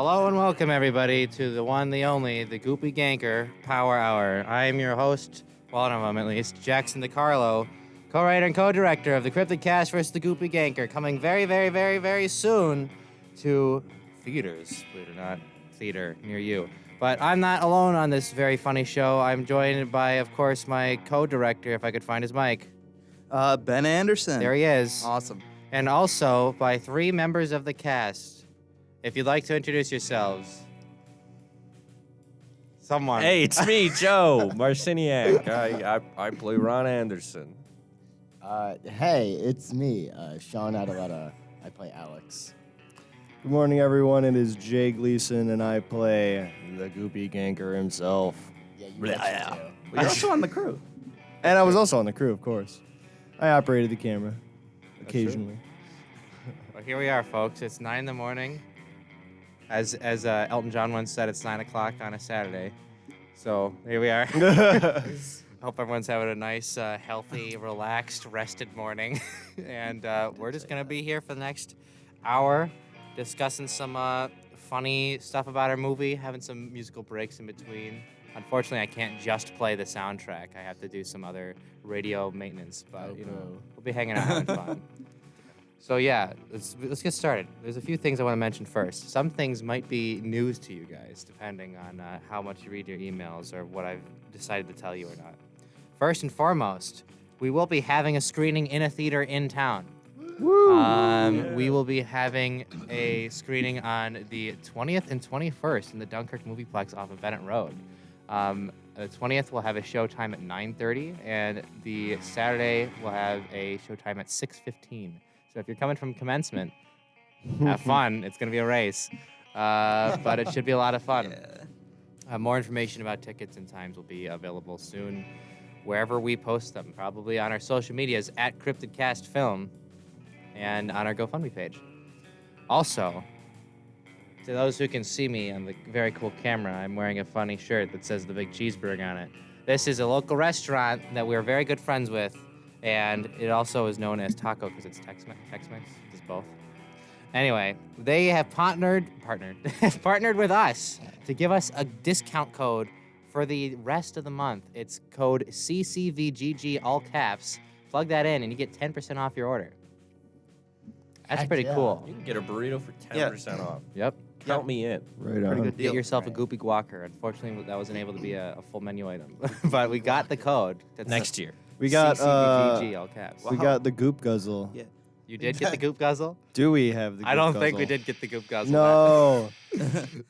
Hello and welcome, everybody, to the one, the only, the Goopy Ganker Power Hour. I am your host, well, one of them at least, Jackson DeCarlo, co-writer and co-director of the Cryptic Cast versus the Goopy Ganker, coming very, very, very, very soon to theaters, believe it or not, theater near you. But I'm not alone on this very funny show. I'm joined by, of course, my co-director, if I could find his mic. Ben Anderson. There he is. Awesome. And also by three members of the cast. If you'd like to introduce yourselves. Someone. Hey, it's me, Joe Marciniak. I play Ron Anderson. Hey, it's me, Sean Adeletta. I play Alex. Good morning, everyone. It is Jay Gleason, and I play the Goopy Ganker himself. Yeah, you mentioned too. You're also on the crew. And I was also on the crew, of course. I operated the camera occasionally. Well, here we are, folks. It's 9 in the morning. As Elton John once said, it's 9 o'clock on a Saturday. So here we are. Hope everyone's having a nice, healthy, relaxed, rested morning. And we're just going to be here for the next hour discussing some funny stuff about our movie, having some musical breaks in between. Unfortunately, I can't just play the soundtrack. I have to do some other radio maintenance, but we'll be hanging out having fun. So yeah, let's get started. There's a few things I want to mention first. Some things might be news to you guys, depending on how much you read your emails or what I've decided to tell you or not. First and foremost, we will be having a screening in a theater in town. We will be having a screening on the 20th and 21st in the Dunkirk Movieplex off of Bennett Road. The 20th will have a showtime at 9:30, and the Saturday will have a showtime at 6:15. So if you're coming from commencement, have fun. It's going to be a race, but it should be a lot of fun. Yeah. More information about tickets and times will be available soon, wherever we post them, probably on our social medias at Cryptic Cast Film and on our GoFundMe page. Also, to those who can see me on the very cool camera, I'm wearing a funny shirt that says The Big Cheeseburger on it. This is a local restaurant that we're very good friends with, and it also is known as Taco because it's Tex-Mex. It's both. Anyway, they have partnered with us to give us a discount code for the rest of the month. It's code CCVGG, all caps. Plug that in, and you get 10% off your order. That's Heck pretty yeah. cool. You can get a burrito for 10% off. Yep. Count me in. Right Pretty on. good. Get yourself Right. a Goopy Guacker. Unfortunately, that wasn't able to be a full menu item. But we got the code. That's Next year. We got CCVGG, all caps. we got the Goop Guzzle. Yeah. You did get the Goop Guzzle? Do we have the Goop I don't think Guzzle? we did get the Goop Guzzle. No.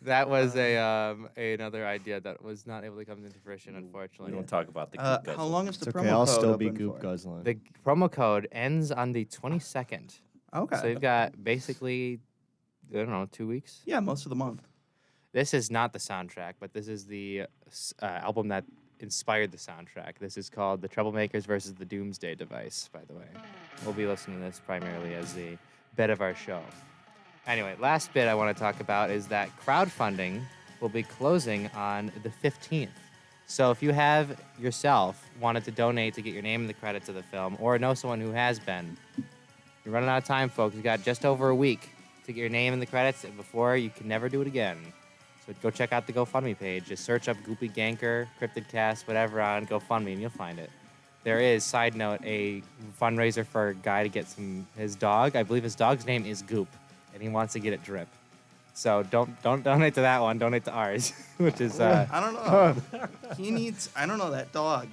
That was another idea that was not able to come into fruition, We unfortunately. don't talk about the Goop How Guzzle. long is It's the okay. promo I'll code still be open Goop for? Guzzling. The promo code ends on the 22nd. Okay. So you've got basically, I don't know, 2 weeks? Yeah, most of the month. This is not the soundtrack, but this is the album that inspired the soundtrack. This is called The Troublemakers versus the Doomsday Device, by the way. We'll be listening to this primarily as the bit of our show. Anyway, last bit I want to talk about is that crowdfunding will be closing on the 15th. So if you have yourself wanted to donate to get your name in the credits of the film, or know someone who has been, you're running out of time, folks. You got just over a week to get your name in the credits before you can never do it again. So go check out the GoFundMe page. Just search up Goopy Ganker, Cryptic Cast, whatever on GoFundMe, and you'll find it. There is, side note, a fundraiser for a guy to get his dog. I believe his dog's name is Goop, and he wants to get it drip. So don't donate to that one. Donate to ours, which is I don't know. He needs. I don't know that dog.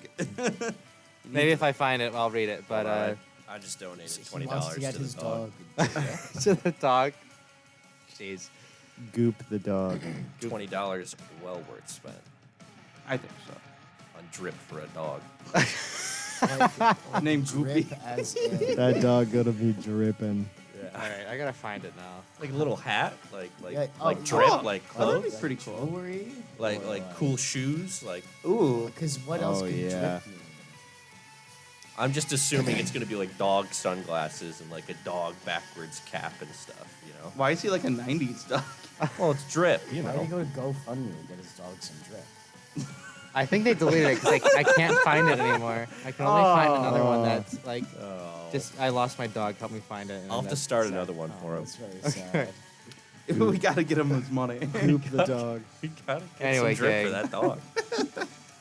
maybe if I find it, I'll read it. But I just donated He wants $20 to get to his the dog. to the dog. Jeez. Goop the dog. $20 well worth spent I think so. on drip for a dog. Named Drip Goopy. as in. That dog gonna be dripping. All right, I gotta find it now. Like a little hat, like Yeah, drip, oh, like oh, that'd clothes, be pretty cool. Jewelry? like cool shoes. Like Ooh. Because what else Oh, could yeah. drip mean? I'm just assuming it's gonna be like dog sunglasses and like a dog backwards cap and stuff. You know. Why is he like a 90s dog? Well, it's drip. You Why do know. you go to GoFundMe and get his dog some drip? I think they deleted it because I can't find it anymore. I can only find another one that's like Oh. just I lost my dog. Help me find it. and I'll have to that's start sad. another one for him. That's very sad. We gotta get him his money. Goop the dog. You gotta get Anyway, some drip for gang. that dog.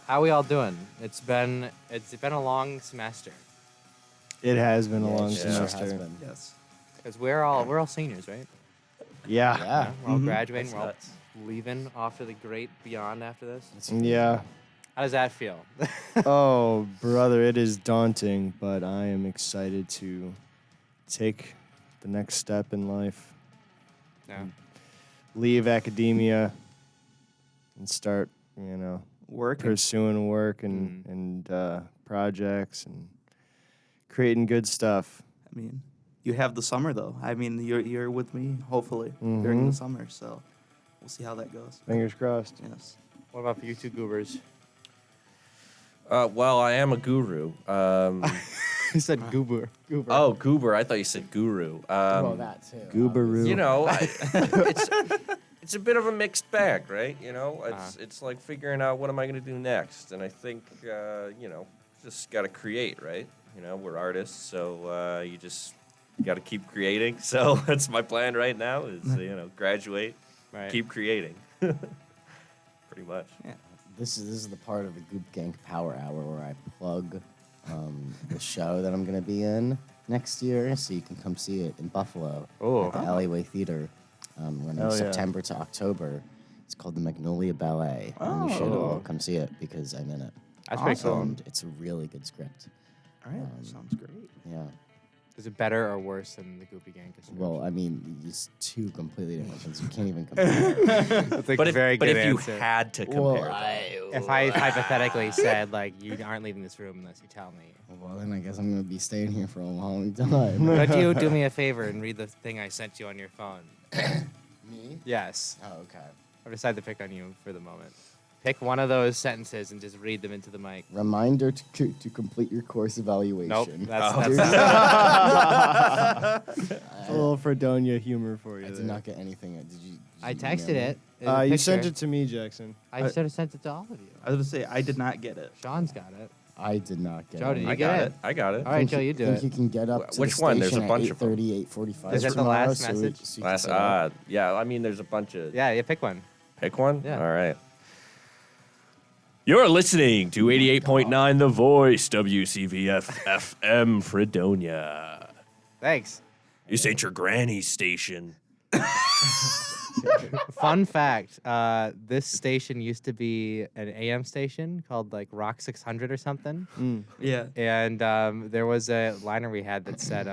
How we all doing? It's been a long semester It has been a Yeah, long it sure semester. has been. Yes. because we're all seniors, right? Yeah. Yeah. We're all Mhm. graduating. That's We're all nuts. leaving off to the great beyond after this. Yeah. How does that feel? Oh, brother, it is daunting, but I am excited to take the next step in life. Yeah. Leave academia and start, Work. pursuing work and projects and creating good stuff. I mean, you have the summer though. I mean, you're with me hopefully during the Mhm. summer, so we'll see how that goes. Fingers crossed. Yes. What about for you two goobers? Well, I am a guru. He said goober. Goober. Oh, goober. I thought you said guru. Well, that too. Gooberoo. You know, it's a bit of a mixed bag, right? You know, it's like figuring out what am I going to do next, and I think just got to create, right? You know, we're artists, so you just got to keep creating. So that's my plan right now is graduate, Right. keep creating, pretty much. Yeah. This is the part of the Goop Gank Power Hour where I plug the show that I'm going to be in next year, so you can come see it in Buffalo at the Alleyway Theater. When Hell in yeah. September to October. It's called the Magnolia Ballet. And you should all come see it because I'm in it. That's pretty cool. And it's a really good script. All right. Sounds great. Yeah. Is it better or worse than the Goopy Ganker? Well, I mean, it's two completely different things. You can't even compare. that's a But very if good you answer. had to compare, If I hypothetically said like you aren't leaving this room unless you tell me, Well, then I guess I'm going to be staying here for a long time. could you do me a favor and read the thing I sent you on your phone? Me? Yes. Oh, okay. I've decided to pick on you for the moment. Pick one of those sentences and just read them into the mic. Reminder to complete your course evaluation. Nope. That's Dude, A little Fredonia humor for you. I did there. not get anything. Did you I email texted me? it. You sent it to me, Jackson. I should have sent it to all of you. I was gonna say I did not get it. Sean's got it. I did not get Joe, it. did you I get got it? it. I got it. All right, Joe, you do think it. you can get up to Which the one? There's a station bunch at of them. 8:30, 8:45 Is that the tomorrow, last so message? so you can sit up. Yeah. I mean, there's a bunch of. Yeah, pick one. Pick one? Yeah. All right. You're listening to 88.9 The Voice, WCVF FM Fredonia. Thanks. This ain't your granny's station. Fun fact: this station used to be an AM station called like Rock 600 or something. Yeah. And there was a liner we had that said,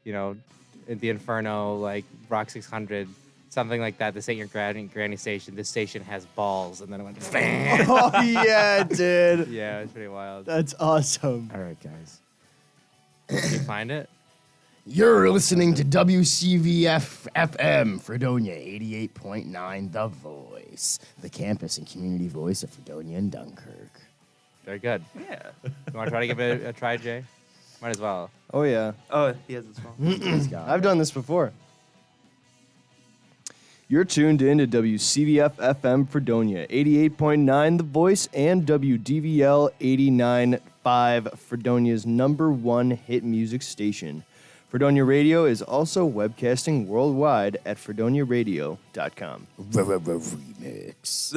in the Inferno, like Rock 600, something like that. This ain't your granny station. This station has balls. And then it went, bam. Oh, yeah, it did. Yeah, it was pretty wild. That's awesome. All right, guys. Did you find it? You're listening to WCVF FM Fredonia 88.9 The Voice, the campus and community voice of Fredonia and Dunkirk. Very good. Yeah. You want to try to give it a try, Jay? Might as well. Oh, yeah. Oh, he has his phone. I've done this before. You're tuned in to WCVF FM Fredonia 88.9 The Voice and WDVL 89.5, Fredonia's #1 hit music station. Fredonia Radio is also webcasting worldwide at fredoniaradio.com. Remix.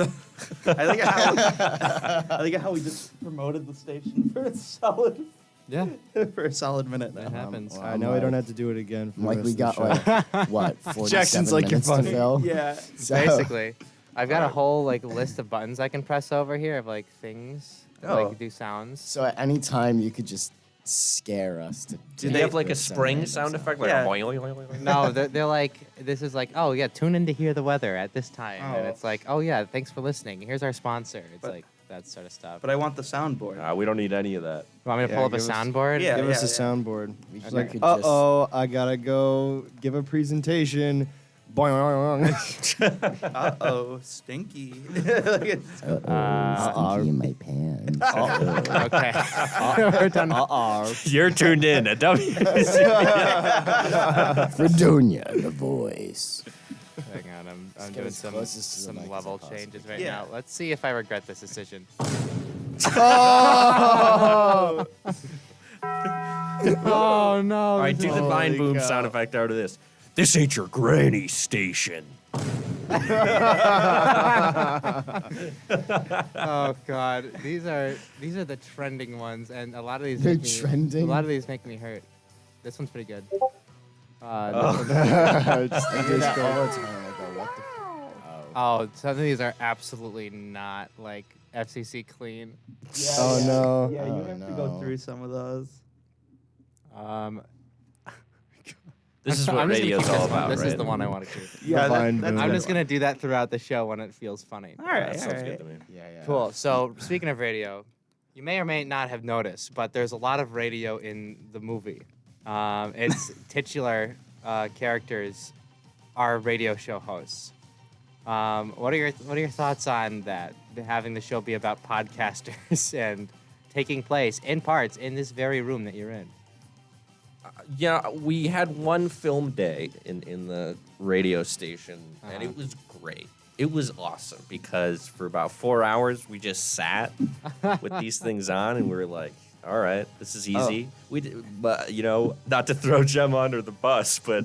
I like how we just promoted the station for a solid Yeah, minute that now. happens. Well, I know I don't have to do it again. For the Like rest we of got the show. like what 47 Jackson's like, "You're minutes to funny." fill. Yeah. So- Basically, I've got a whole like list of buttons I can press over here of like things, Oh. like do sounds. So at any time you could just scare us. Do they have like a spring sound effect? Like Yeah. a boing, boing, boing, boing? No, they're like, this is like, oh yeah, tune in to hear the weather at this time, and Oh. it's like, oh yeah, thanks for listening. Here's our sponsor. It's But- like that sort of stuff. But I want the soundboard. We don't need any of that. You want me to Yeah, pull up a give us- soundboard? Yeah. Give us a soundboard. We It's could- like, could just- I gotta go give a presentation. Boing. Uh-oh, stinky. Like it's- Stinky in my pants. Okay. We're done. You're tuned in to Fredonia, the voice. Hang on, I'm get doing as closest to the some mic as I level possibly changes can. right Yeah. now. Let's see if I regret this decision. Oh no! All right, do the Holy Vine Boom cow. sound effect out of this. This ain't your granny station. Oh God, these are the trending ones, and a lot of these They're make me, trending? A lot of these make me hurt. This one's pretty good. I hear that all the time. I go, what the Oh, some of these are absolutely not like FCC clean. Oh, no. Yeah, you Oh, have to no. go through some of those. This is I'm what just gonna radio's keep all this one. about, This right? is the one I want to keep. Yeah, Divine that's Boom. I'm good just gonna do that throughout the show when it feels funny. All right, That all sounds right. good to me. Yeah. Cool. So speaking of radio, you may or may not have noticed, but there's a lot of radio in the movie. Its titular characters are radio show hosts. What are your thoughts on that? Having the show be about podcasters and taking place in parts in this very room that you're in. Yeah, we had one film day in the radio station, and it was great. It was awesome because for about 4 hours we just sat with these things on, and we were like, "All right, this is easy." We did, but not to throw Gemma under the bus, but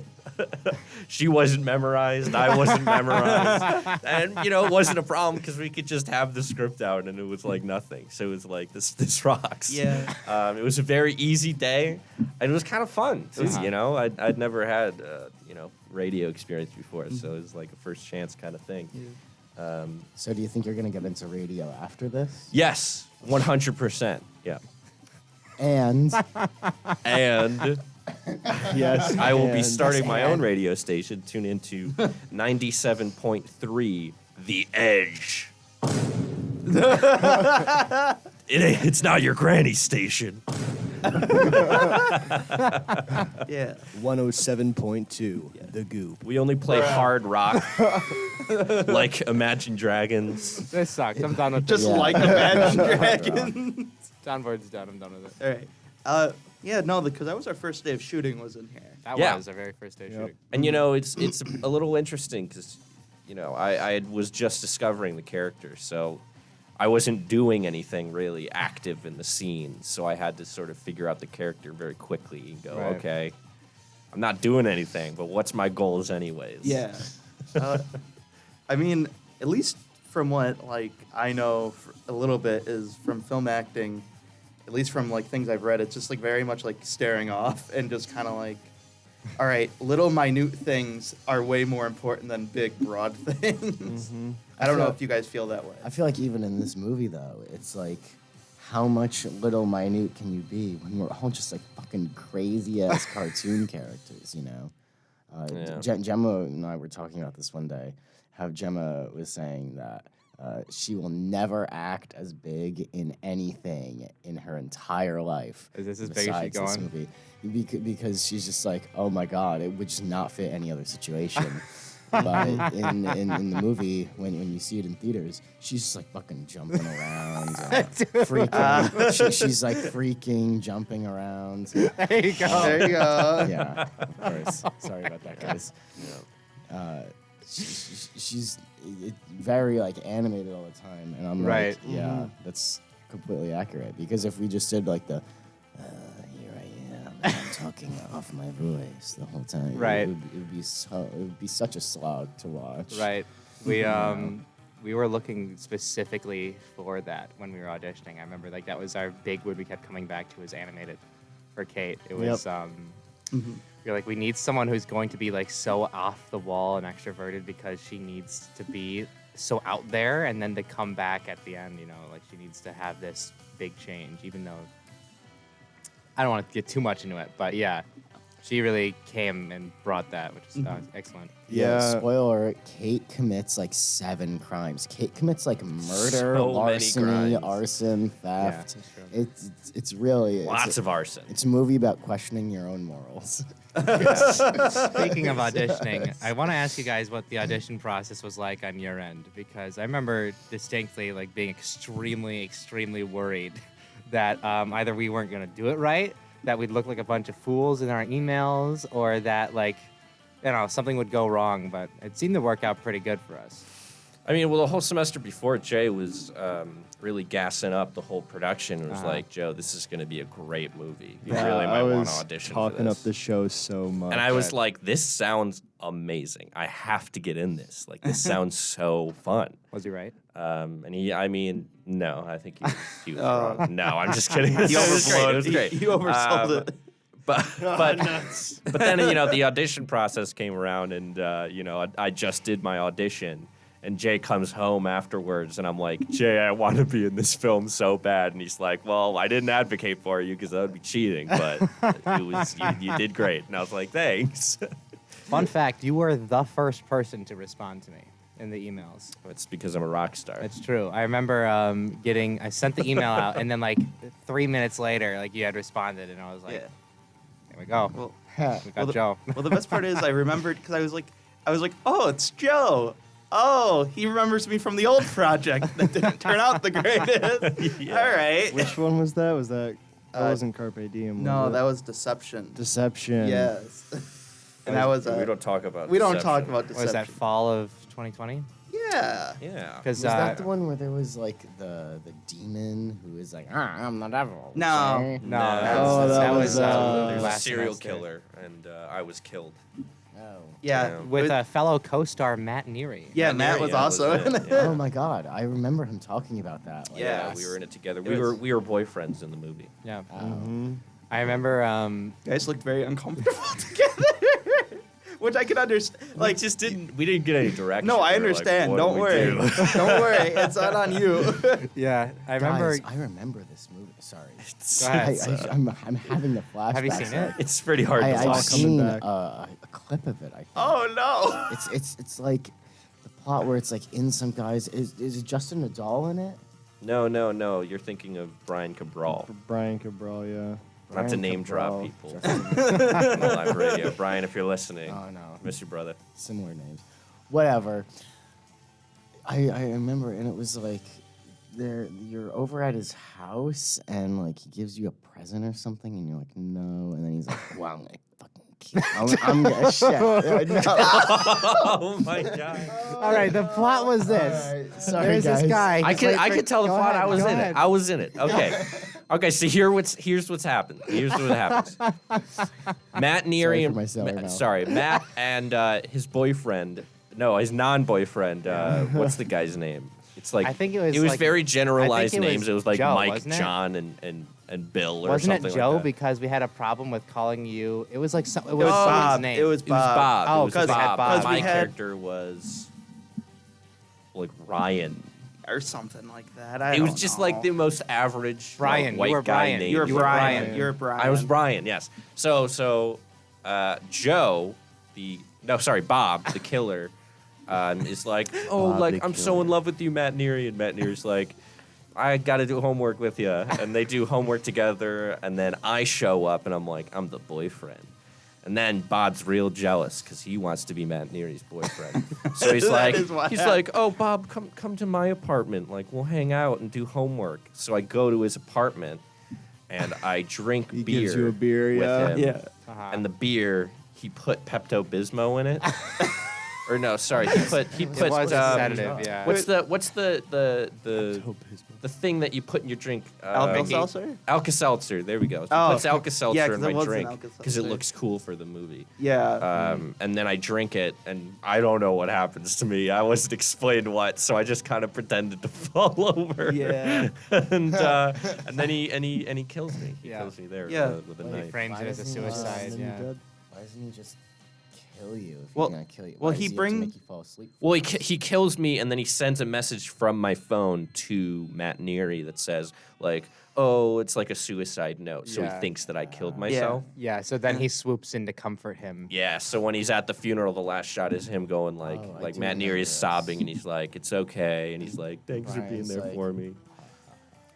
she wasn't memorized, I wasn't memorized, and it wasn't a problem because we could just have the script out, and it was like nothing. So it was like this rocks. Yeah. It was a very easy day, and it was kind of fun too. I'd never had radio experience before, so it was like a first chance kind of thing. So do you think you're going to get into radio after this? Yes, 100%. Yeah, And and Yes. I will be and- starting my own and- radio station. Tune into 97.3 The Edge. It's not your granny station. Yeah. 107.2, The Goop. We only play hard rock, like Imagine Dragons. This sucks. I'm done with Just this. Yeah. like Imagine Dragons. Soundboard's done. I'm done with it. All right. Yeah, no, because that was our first day of shooting was in here. That Yeah. was our very first day Yep. shooting. And it's a little interesting because I was just discovering the character, so I wasn't doing anything really active in the scene, so I had to sort of figure out the character very quickly and go, Right. okay, I'm not doing anything, but what's my goals anyways? Yeah. I mean, at least from what I know a little bit is from film acting, at least from things I've read, it's just very much staring off and just kind of all right, little minute things are way more important than big broad things. I don't know if you guys feel that way. I feel like even in this movie, though, it's how much little minute can you be when we're all just fucking crazy ass cartoon characters, Yeah. Gemma and I were talking about this one day. How Gemma was saying that she will never act as big in anything in her entire life. Is this as big as she besides this going? movie. Because she's just oh my god, it would just not fit any other situation. But in the movie, when you see it in theaters, she's just fucking jumping around, freaking. She's freaking jumping around. There you go. There you go. Yeah, of course. Sorry about that, guys. She's very animated all the time, and I'm Right. yeah, that's completely accurate. Because if we just did the here I am, and I'm talking off my voice the whole time, Right. it would be such a slog to watch. Right. We were looking specifically for that when we were auditioning. I remember that was our big word we kept coming back to was animated for Kate. It was we were we need someone who's going to be so off the wall and extroverted because she needs to be so out there, and then to come back at the end, she needs to have this big change, even though I don't want to get too much into it, but yeah, she really came and brought that, which is excellent. Yeah. Yeah. Spoiler: Kate commits 7 crimes. Kate commits murder, So many larceny, crimes. arson, theft. that's true. It's really Lots of arson. It's a movie about questioning your own morals. Speaking of auditioning, I want to ask you guys what the audition process was like on your end, because I remember distinctly being extremely, extremely worried that either we weren't going to do it right, that we'd look like a bunch of fools in our emails, or that something would go wrong. But it seemed to work out pretty good for us. I mean, well, the whole semester before, Jay was really gassing up the whole production. It was like, Joe, this is going to be a great movie. You really might want to audition for talking this. up the show so much. And I was like, this sounds amazing. I have to get in this. Like, this sounds so fun. Was he right? And no, I think he was wrong. No, I'm just kidding. He It was great. It was oversold. great. He oversold it. But then the audition process came around, and I just did my audition, and Jay comes home afterwards, and I'm like, Jay, I want to be in this film so bad, and he's like, well, I didn't advocate for you because that would be cheating, but you did great, and I was like, thanks. Fun fact: you were the first person to respond to me in the emails. It's because I'm a rock star. It's true. I remember I sent the email out, and then like 3 minutes later, like you had responded, and I was like, Yeah. Here we go. Well, We got Joe. well, the best part is I remembered because I was like, oh, it's Joe. Oh, he remembers me from the old project that didn't turn out the greatest. Yeah. All right. Which one was that? Was that wasn't Carpe Diem? No, was it? that was Deception. Deception. Yes. And that was we don't talk about. we don't Deception. talk about What was Deception. that, fall of 2020? Yeah. Yeah. Because Was that the one where there was like the demon who was like, I'm the devil? No. okay?" No, Oh, that was, There's a last serial semester. killer, and I was killed. Oh. Yeah. With a fellow co-star, Matt Neary. Yeah, Matt was also in it. Oh my God, I remember him talking about that. Like, Yeah, Yes. we were in it together. It We was- were boyfriends in the movie. Yeah. Mm-hmm. I remember. You guys looked very uncomfortable together, which I can understand. Like, just we didn't get any direction. no, I We were like, understand. what Don't do we worry. do? Don't worry. It's not on you. Yeah, I remember. Guys, I remember this movie. Sorry. Go ahead. I'm having the flashback. Have you seen it? It's pretty hard to I've watch. seen back. a clip of it. I think. Oh no. It's like the plot where it's like in some guys. Is it Justin Nadal in it? No. You're thinking of Brian Cabral. Brian Cabral, yeah. Not to Brian name drop Cabral, people Justin- on live radio. Brian, if you're listening, Oh no. miss your brother. Similar names. Whatever. I remember, and it was like you're over at his house, and like he gives you a present or something, and you're like, no, and then he's like, well, I'm gonna fucking kill. I'm gonna shit. Oh my god. All right, the plot was this. Sorry, There's guys. this guy. I he's like, could tell the go plot. ahead, I was go in ahead. it. I was in it. Okay. Okay, so here's what's happened. Here's what happens. Matt Neary for my cellar mouth. Matt and his boyfriend. No, his non-boyfriend. What's the guy's name? It's like I think it was like- very I generalized think it was names. It was like Joe, Mike, wasn't it? John, and Bill or Wasn't something it Joe? like that. Because we had a problem with calling you. It was like it was was someone's Bob. name. It was It was Bob. Oh, it was 'cause we had Bob. My we had- character was like Ryan. Or something like that. It was just like the most average Brian, you white were guy Brian. name. You were You were Brian. Brian. You're Brian. I was Brian, yes. So Joe, Bob, the killer, is like, oh, Bob like the I'm so killer. in love with you, Matt Neary, and Matt Neary's like, I got to do homework with you, and they do homework together, and then I show up, and I'm like, I'm the boyfriend. And then Bob's real jealous because he wants to be Matt Neary's boyfriend. So he's That like, is what oh Bob, come to my apartment. Like we'll hang out and do homework. So I go to his apartment and I drink He beer. gives you a beer, with yeah. him. Yeah. Uh-huh. And the beer, he put Pepto-Bismol in it. Or no, sorry, he put it was a sedative. Yeah. what's the thing that you put in your drink? Alka-Seltzer? Alka-Seltzer. There we go. He Oh, puts Alka-Seltzer yeah, 'cause in it my was an drink Alka-Seltzer. because it looks cool for the movie. Yeah. And then I drink it, and I don't know what happens to me. I wasn't explained what, so I just kind of pretended to fall over. Yeah. and then he kills me. He Yeah. kills me there Yeah. with a He knife. frames Why it as a doesn't he, suicide. Yeah. Why doesn't he just kill you if Well- he's gonna kill you? well, Why he does have to bring- make you fall asleep. Well, he kills me, and then he sends a message from my phone to Matt Neary that says, like, oh, it's like a suicide note. So Yeah. he thinks that I killed myself. Yeah. So then he swoops in to comfort him. Yeah, so when he's at the funeral, the last shot is him going like, Oh, I like do Matt remember Neary is this. sobbing, and he's like, "It's okay," and he's like, "Thanks for being Brian's there like- for me."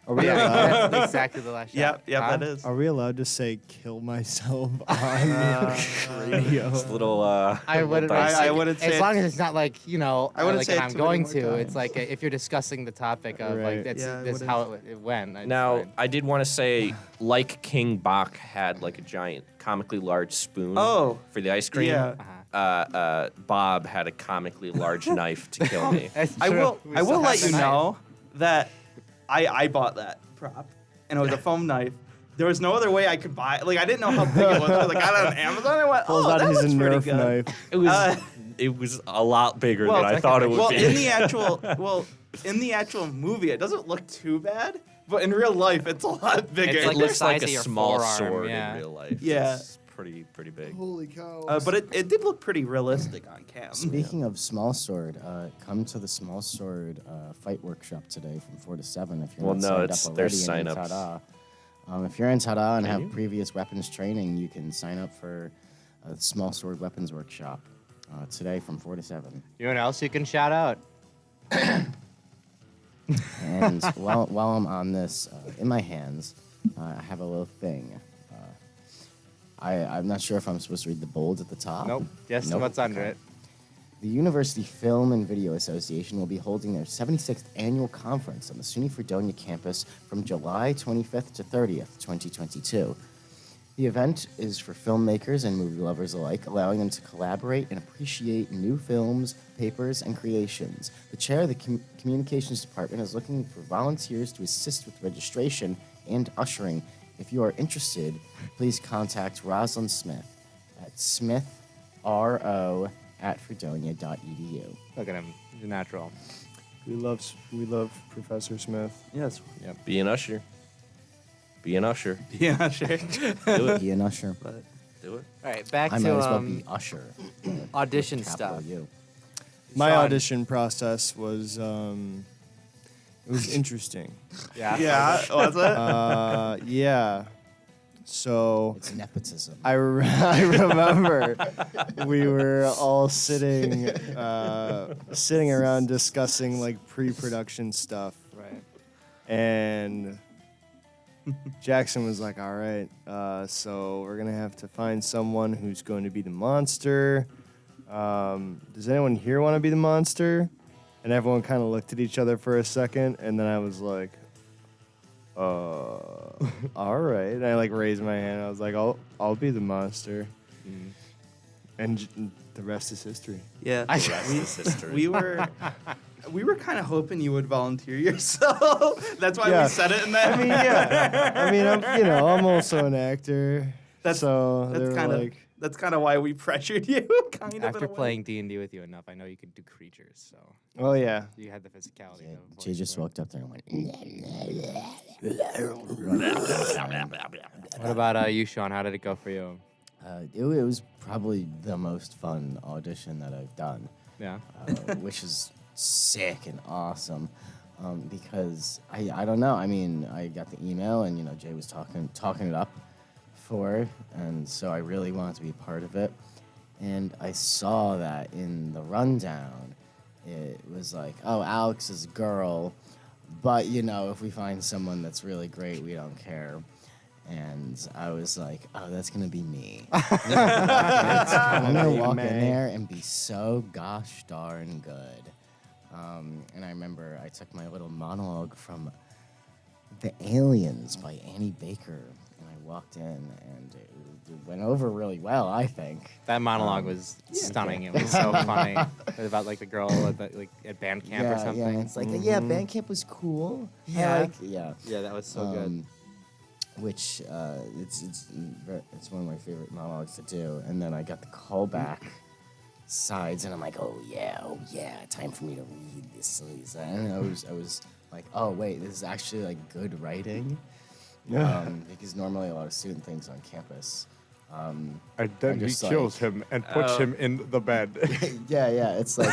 Are we, Yeah, allowed, that's exactly the last shot. Yep, Huh? that is. are we allowed to say kill myself on radio? It's a little. I wouldn't. I wouldn't say as it- long as it's not like I wouldn't like say it I'm too going many to. more It's like if you're discussing the topic of Right. like that's Yeah, I this wouldn't. how it went. It's Now, fine. I did want to say, like King Bach had like a giant, comically large spoon Oh, for the ice cream. yeah. Uh-huh. Bob had a comically large knife to kill me. I will let you know that I bought that prop, and it was a foam knife. There was no other way I could buy it. Like, I didn't know how big it was. I was like, I got it on Amazon. I went, Pulls oh, out that his looks pretty Nerf good. knife. It was a lot bigger than I thought it would Well, be. in the actual movie, it doesn't look too bad. But in real life, it's a lot bigger. It's It like the looks like size a of your small forearm, sword yeah. in real life. Yeah. It's pretty big. Holy cow. but it did look pretty realistic on cam. Speaking of Small Sword, come to the Small Sword fight workshop today from 4 to 7 if you're Well, not no, signed it's- up there's already. sign-ups. If you're in Tada and have previous weapons training, you can sign up for a Small Sword Weapons Workshop today from 4 to 7. You know what else you can shout out? And while I'm on this, in my hands, I have a little thing. I'm not sure if I'm supposed to read the bold at the top. Nope. Just Nope. what's under Okay. it. The University Film and Video Association will be holding their 76th annual conference on the SUNY Fredonia campus from July 25th to 30th, 2022. The event is for filmmakers and movie lovers alike, allowing them to collaborate and appreciate new films, papers, and creations. The chair of the Communications Department is looking for volunteers to assist with registration and ushering. If you are interested, please contact Rosalind Smith at smithro@fredonia.edu. Look at him. He's a natural. We love Professor Smith. Yes. Be an usher. Be an usher. Yeah, sure. Do it. Be an usher. Do it. All right, back I might to as well be usher. audition Capital stuff. U. My Sean. audition process was it was interesting. Yeah. Yeah, was it? Yeah. So It's nepotism. I remember we were all sitting around discussing like pre-production stuff, Right. and Jackson was like, "All right, so we're gonna have to find someone who's going to be the monster. Does anyone here want to be the monster?" And everyone kind of looked at each other for a second, and then I was like, all right. And I like raised my hand. I was like, I'll be the monster. And the rest is history. Yeah. The rest is history. We were kind of hoping you would volunteer yourself. That's why Yeah. we said it in that. I mean, yeah. I mean, I'm also an actor. That's Like, kind of why we pressured you. Kind of. After in a way. playing D&D with you enough, I know you could do creatures, so oh yeah. you had the physicality. Yeah, of a Jay voice just for it. walked up there and went. What about you, Sean? How did it go for you? It was probably the most fun audition that I've done, Yeah. which is sick and awesome. Because I don't know. I mean, I got the email and Jay was talking it up for, and so I really wanted to be a part of it. And I saw that in the rundown, it was like, oh, Alex is a girl, but if we find someone that's really great, we don't care. And I was like, oh, that's gonna be me. I'm gonna walk in there and be so gosh darn good. And I remember I took my little monologue from The Aliens by Annie Baker, and I walked in, and it went over really well, I think. That monologue was stunning. It was so funny. It was about like the girl at band camp or something. Yeah, it's like, yeah, band camp was cool. Yeah. Yeah. Yeah, that was so good. Which it's one of my favorite monologues to do. And then I got the callback sides, and I'm like, oh yeah, time for me to read this. And I was like, oh wait, this is actually like good writing. Because normally a lot of student things on campus. And then he kills him and puts him in the bed. Yeah, it's like,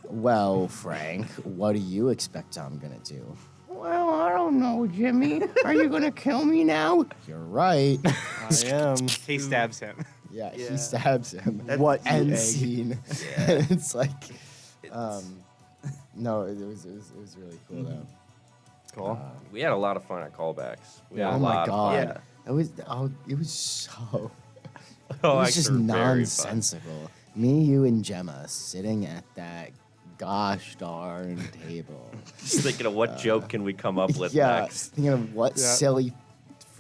well, Frank, what do you expect I'm gonna do? Well, I don't know, Jimmy. Are you gonna kill me now? You're right. I am. He stabs him. Yeah, he stabs him. What you end egg. scene? It's like, no, it was really cool though. Cool. We had a lot of fun at callbacks. We had Yeah. a Oh my lot of fun. god, it was so. Oh, It was just actually, very fun. nonsensical. Me, you, and Gemma sitting at that gosh darn table. Just thinking of what joke can we come up with Yeah, next. thinking of what silly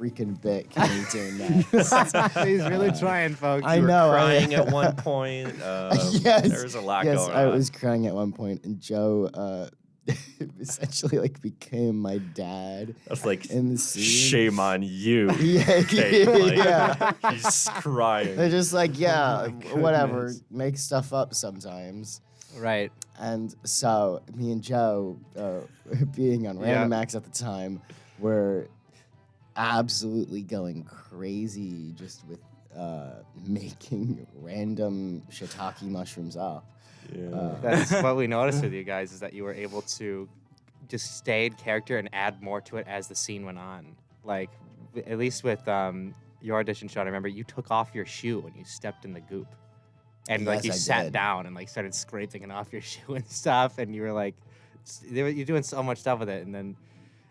freaking bit can you doing that? He's really trying, folks. I You were know, crying at one point. Yes, There was a lot yes, going on. I was crying at one point, and Joe essentially like became my dad. I was like, in the scene. shame on you. Yeah, Kate. yeah. He's crying. They're just like, yeah, whatever, goodness. make stuff up sometimes. Right. And so me and Joe, being on Random Acts at the time, were absolutely going crazy just with making random shiitake mushrooms up. Yeah. That's what we noticed with you guys is that you were able to just stay in character and add more to it as the scene went on. Like, at least with your audition, Sean, I remember you took off your shoe when you stepped in the goop. And like Yes, you I sat did. down and like started scraping it off your shoe and stuff. And you were like, you're doing so much stuff with it. And then,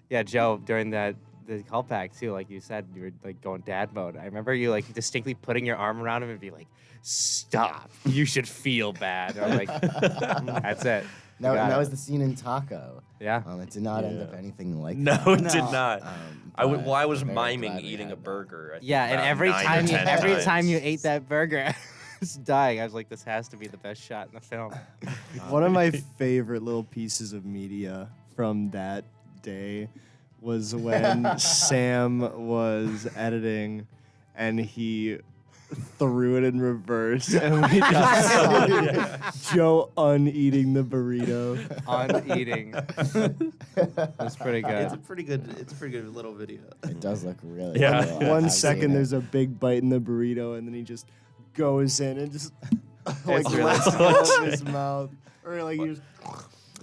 yeah, Joe, during the callback too, like you said, you were like going dad mode. I remember you like distinctly putting your arm around him and be like, stop, you should feel bad. Or like, that's it. No, You got and that it. was the scene in Taco. Yeah. It did not end Yeah. up anything like No, that. it did not. But I was I'm very miming glad we eating had a that. burger. I think Yeah, and about every 9 or time 10 times. you ate that burger, I was dying. I was like, this has to be the best shot in the film. One of my favorite little pieces of media from that day was when Sam was editing and he threw it in reverse and we just saw Joe uneating the burrito. On eating. That's pretty good. It's a pretty good little video. It does look really Yeah. cool. One I've second seen it. there's a big bite in the burrito and then he just goes in and just like really lets it go in his mouth. Or like he just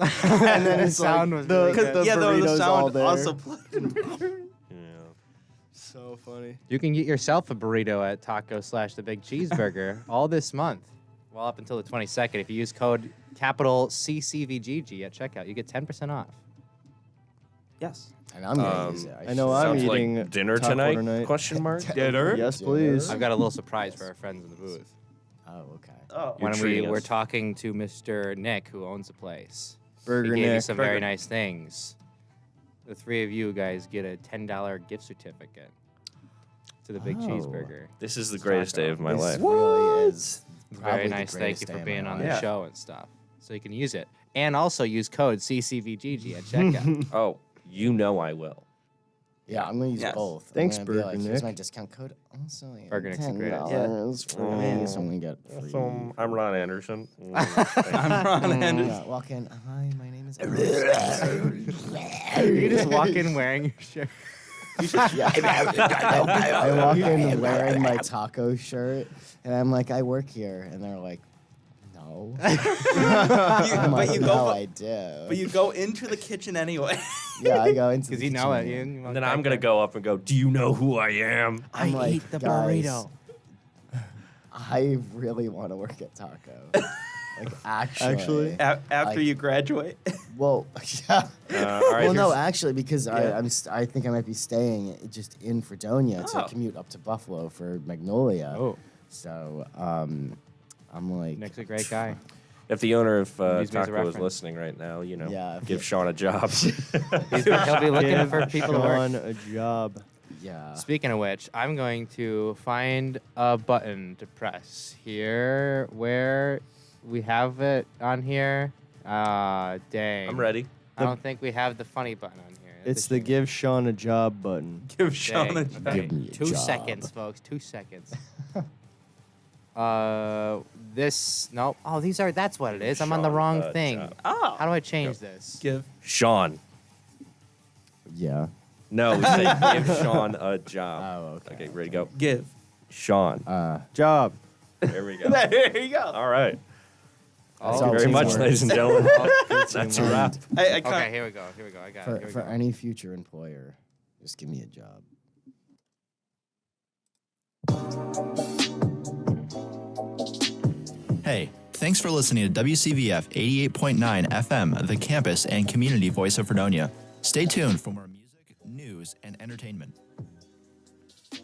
and then it's sound like was the, really good. the burrito's all there. played. Yeah. So funny. You can get yourself a burrito at Taco/The Big Cheeseburger all this month. Well, up until the 22nd. If you use code capital CCVGG at checkout, you get 10% off. Yes. And I'm gonna use it. I know I'm Sounds eating like dinner taco tonight? tonight. Question mark. Dinner? Yes, Dinner? please. I've got a little surprise for our friends in the booth. Oh, okay. Oh. You're When we treating were us. talking to Mr. Nick, who owns the place, Burger he gave you Nick. some very nice things. The three of you guys get a $10 gift certificate to the Big Oh. Cheeseburger. This is the greatest day of my This life. really is Very probably the nice. Thank greatest you day for of being my on life. the show and stuff. So you can use it. And also use code CCVGG at checkout. Oh, you know I will. Yeah, I'm gonna use Yes. both. Thanks, I'm gonna be Burger like, here's Nick. my discount code. Also, Burger Nick's a great $10 for me, so I'm gonna get free. So, I'm Ron Anderson. I'm Ron Anderson. Yeah, walk in. Hi, my name is. You just walk in wearing your shirt. I walk in wearing my taco shirt, and I'm like, I work here, and they're like, no. I'm like, you no, go. I do. But you go into the kitchen anyway. Yeah, I go into Because the you know it. kitchen. You And then I'm gonna go up and go, do you know who I am? I'm I like, ate the guys, burrito. I really want to work at Taco. Like, actually. After Like- you graduate. Well, yeah. All right, Well, no, here's- actually, because Yeah. I think I might be staying just in Fredonia to Oh. commute up to Buffalo for Magnolia. Oh, So, I'm like, Nick's a great guy. If the owner of Use me as a Taco is reference. listening right now, you know, Yeah, if give you- Sean a job. He'll be looking Give for people to work. Sean a job. yeah. Speaking of which, I'm going to find a button to press here where we have it on here. Dang. I'm ready. I don't think we have the funny button on here. That's It's a the shame. give Sean a job button. Give Sean a Dang. job. Okay. Give me a 2 job. seconds, folks. 2 seconds. This nope. Oh, that's what it is. I'm on the Sean wrong a thing. job. Oh. How do I change this? Give. Sean. Yeah. No, we say give Sean a job. Oh, okay. Okay, ready to go. Give. Sean. Job. There we go. There you go. All right. That's Thank you all very team much, works. ladies and gentlemen. That's a And wrap. I can't. Okay, here we go. Here we go. I got it. For, Here we for go. any future employer, just give me a job. Hey, thanks for listening to WCVF 88.9 FM, the campus and community voice of Fredonia. Stay tuned for more music, news, and entertainment. I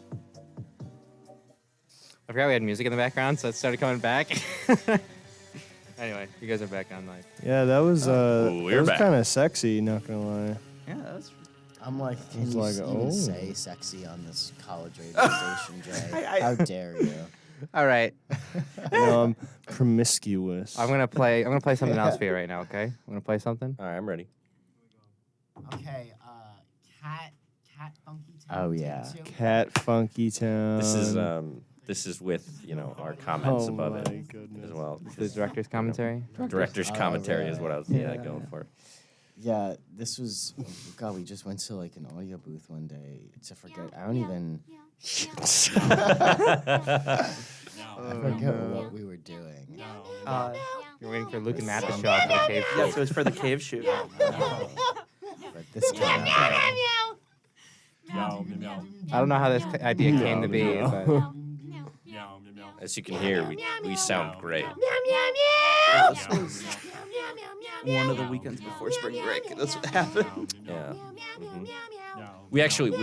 forgot we had music in the background, so it started coming back. Anyway, you guys are back on live. Yeah, that was we're that was back. kind of sexy. Not gonna lie. Yeah, that's. I'm like, can It's you like, even oh. say sexy on this college radio station, Jay? How dare you? All right. I'm promiscuous. I'm gonna play something else for you right now. Okay. I'm gonna play something. All right, I'm ready. Okay, cat funky town. Oh, yeah. take 2. Cat Funky Town. This is with our comments Oh above my it goodness. as well. The director's commentary. Director's commentary right. is what I was going for. Yeah, this was. God, we just went to like an audio booth one day to forget. I don't even. I forget what we were doing. You're waiting for Luke and Matt to show up for the cave. Yes, it was for the cave shoot. But this came out. I don't know how this idea came to be, but As you can hear, we sound great. This was one of the weekends before spring break. That's what happened. Yeah. We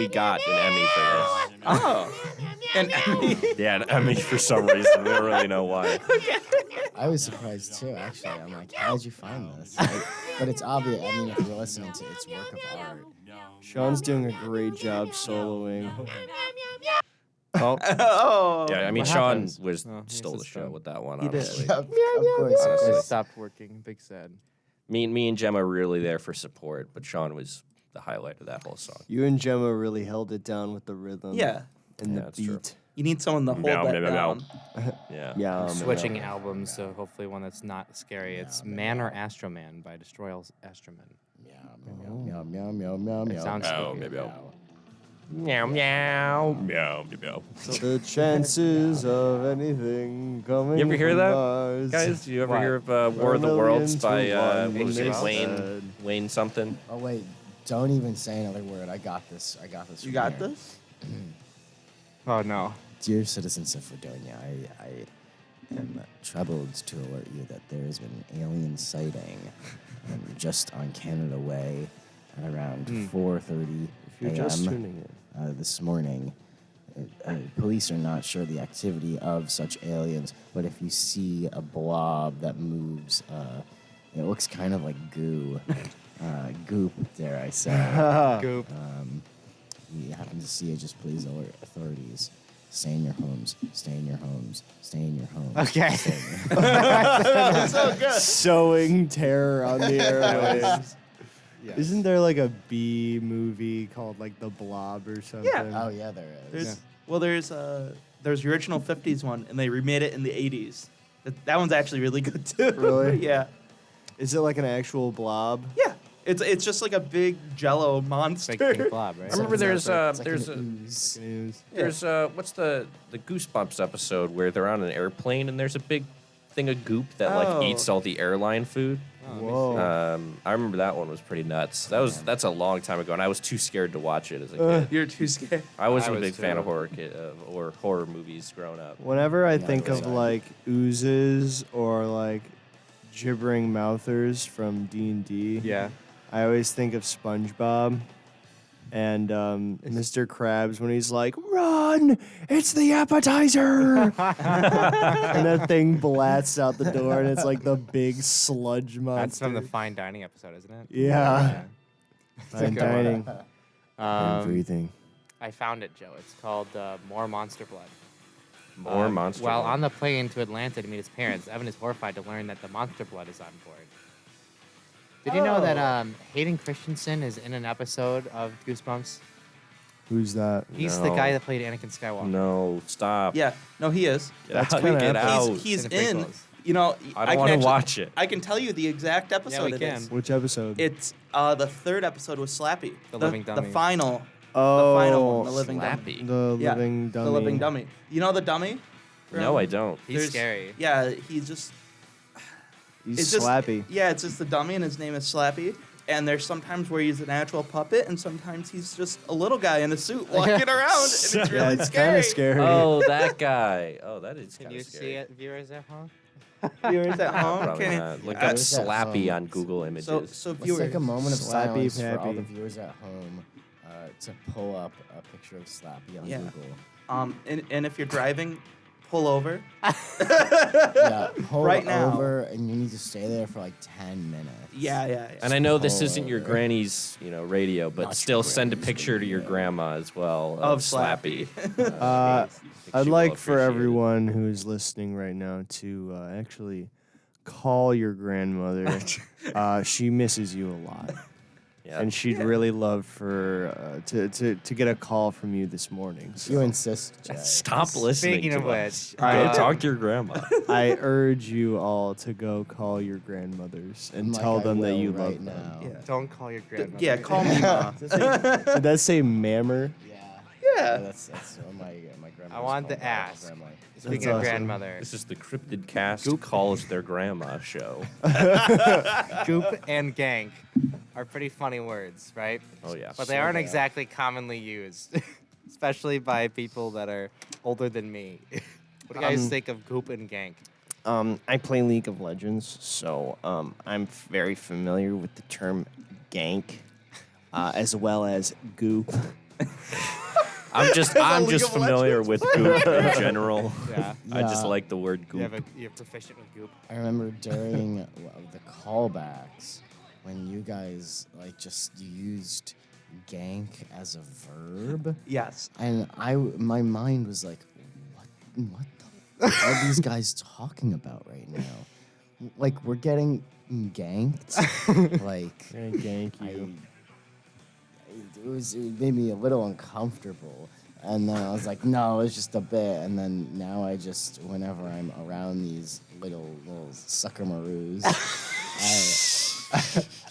got an Emmy for this. Oh. And Yeah, an Emmy for some reason. We don't really know why. I was surprised too, actually. I'm like, how did you find this? Like, but it's obvious. I mean, if you're listening to it, it's work of art. Sean's doing a great job soloing. oh. Yeah, I mean, What Sean happens? was Oh, here's stole the the show stuff. with that one, He did. honestly. Of course. Honestly. it stopped working. Big sad. Me and Gemma were really there for support, but Sean was the highlight of that whole song. You and Gemma really held it down with the rhythm. Yeah. And Yeah, the that's true. beat. You need someone to hold Meow, that meow, meow, down. Yeah. Yeah. Switching albums, so hopefully one that's not scary. It's Man or Astro Man by Destroy All Astromen. Meow, meow, meow, meow, meow, It meow. sounds Meow, spooky. meow, meow. Meow, meow. Meow, meow, meow. The chances of anything coming You ever hear from that, Mars Guys, do you ever What? hear of War of the Worlds by what was it, H.G. Wayne? Wayne something? Oh wait, don't even say another word. I got this. You from got here. this? Oh no. Dear citizens of Fredonia, I am troubled to alert you that there has been an alien sighting just on Canada Way at around 4:30 If you're just a.m. tuning in. This morning. Police are not sure the activity of such aliens, but if you see a blob that moves, it looks kind of like goo. Goop, dare I say. Goop. If you happen to see it, just please alert authorities. Stay in your homes. Stay in your homes. Stay in your homes. Okay. Stay in your So good. Sowing terror on the airwaves. Isn't there like a B movie called like The Blob or something? Oh yeah, there is. There's well, there's the original '50s one, and they remade it in the '80s. That one's actually really good too. Really? Yeah. Is it like an actual blob? Yeah. It's just like a big Jello monster. Fake pink blob, right? I remember there's It's like there's an ooze. there's what's the Goosebumps episode where they're on an airplane and there's a big thing of goop that Oh. like eats all the airline food. Whoa. I remember that one was pretty nuts. That's a long time ago, and I was too scared to watch it as a kid. You're too scared. I wasn't I a was big fan too. of horror movies growing up. Whenever I think of really. like oozes or like gibbering mouthers from D&D, Yeah. I always think of SpongeBob and Mr. Krabs when he's like, "Run! It's the appetizer!" and that thing blasts out the door, and it's like the big sludge monster. That's from the Fine Dining episode, isn't it? Yeah. Fine good one. dining. Um, Everything. I found it, Joe. It's called More Monster Blood. More monster. While Blood. on the plane to Atlanta to meet his parents, Evan is horrified to learn that the monster blood is on board. Did you know that Hayden Christensen is in an episode of Goosebumps? Who's that? He's No. the guy that played Anakin Skywalker. No, stop. Yeah. No, he is. Get That's out. kinda Get epic. out. He's In the in. prequels. You know, I don't can want to actually- watch it. I can tell you the exact episode we it can. is. Which episode? It's the third episode with Slappy. The living dummy. The final. oh, The final one. The living dummy. Slappy. The Yeah, living dummy. The living dummy. You know the dummy? No, I don't. He's There's- scary. Yeah, he's just. He's it's just- slappy. Yeah, it's just the dummy, and his name is Slappy. And there's sometimes where he's an actual puppet, and sometimes he's just a little guy in a suit walking around, and it's really yeah, it's scary. kind of scary. Oh, that guy. Oh, that is Can kind you of see scary. it, viewers at home? Viewers at home, Probably can you- not. Look Uh, up Viewers at Slappy home. on Google Images. So Let's viewers. take a moment of Slappy silence for all Pappy. the viewers at home to pull up a picture of Slappy on Yeah. Google. And if you're driving, pull over. Yeah, pull Right now. over, and you need to stay there for like 10 minutes. Yeah. And I know this pull isn't your over. granny's, radio, but Not still your send a granny's picture to your radio. grandma as well Of Slappy. I'd She will like for appreciate it. everyone who's listening right now to actually call your grandmother. She misses you a lot. Yeah. And she'd really love for to get a call from you this morning. So You insist, Jay. Stop listening Speaking to of us. which, Go talk to your grandma. I urge you all to go call your grandmothers and Like tell I them that will you right love them. now. don't call your grandmother. Yeah, call me Ma. Did that say mammer? Yeah, that's what my grandma. I want to ask. Speaking That's of awesome. grandmother, This is the Cryptic Cast calls their grandma show. Goop and Gank are pretty funny words, right? Oh, yeah. But they aren't exactly commonly used, especially by people that are older than me. What do you guys think of Goop and Gank? I play League of Legends, so I'm very familiar with the term gank, as well as goop. I'm just familiar with Goop in general. Yeah. I just Yeah. like the word Goop. You're proficient with Goop. I remember during the callbacks when you guys just used gank as a verb, Yes. and my mind was like, what the f- are these guys talking about right now? Like we're getting ganked. Like Gank I, you. it made me a little uncomfortable. And then I was like, no, it's just a bit. And then now whenever I'm around these little sucker-maroos,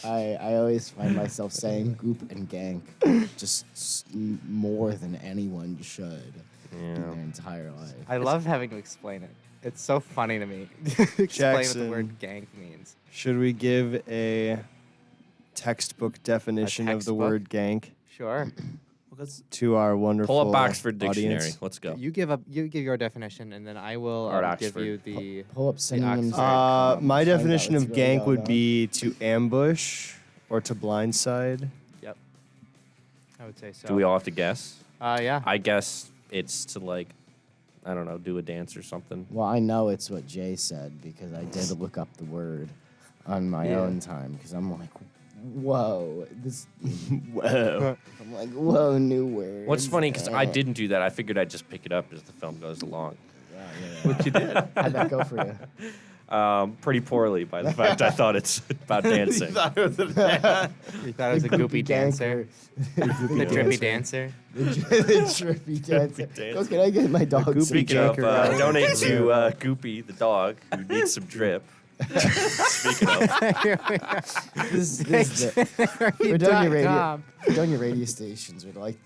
I always find myself saying goop and gank more than anyone should in their entire life. I love having to explain it. It's so funny to me. Explain what Jackson. the word gank means. Should we give a textbook definition of the textbook? word gank Sure. to our wonderful Pull up Oxford Dictionary. audience? Let's go. You give your definition, and then I will Or give Oxford. you the. Pull up synonyms. Oxford. My Find out definition what's of really gank going would on. be to ambush or to blindside. Yep. I would say so. Do we all have to guess? Yeah. I guess it's to I don't know, do a dance or something. Well, I know it's what Jay said because I did look up the word on my own time because I'm like, whoa, this. Whoa. I'm like, whoa, new word. What's funny, because I didn't do that. I figured I'd just pick it up as the film goes along. What you did. How'd that go for you? Pretty poorly by the fact I thought it's about dancing. You thought it was a goopy dancer. The drippy dancer. The trippy dancer. dancer. Oh, can I get my dog some Speaking of, Ganker? donate to Goopy, the dog, who needs some drip. Speaking of, This is the Fredonia radio stations would like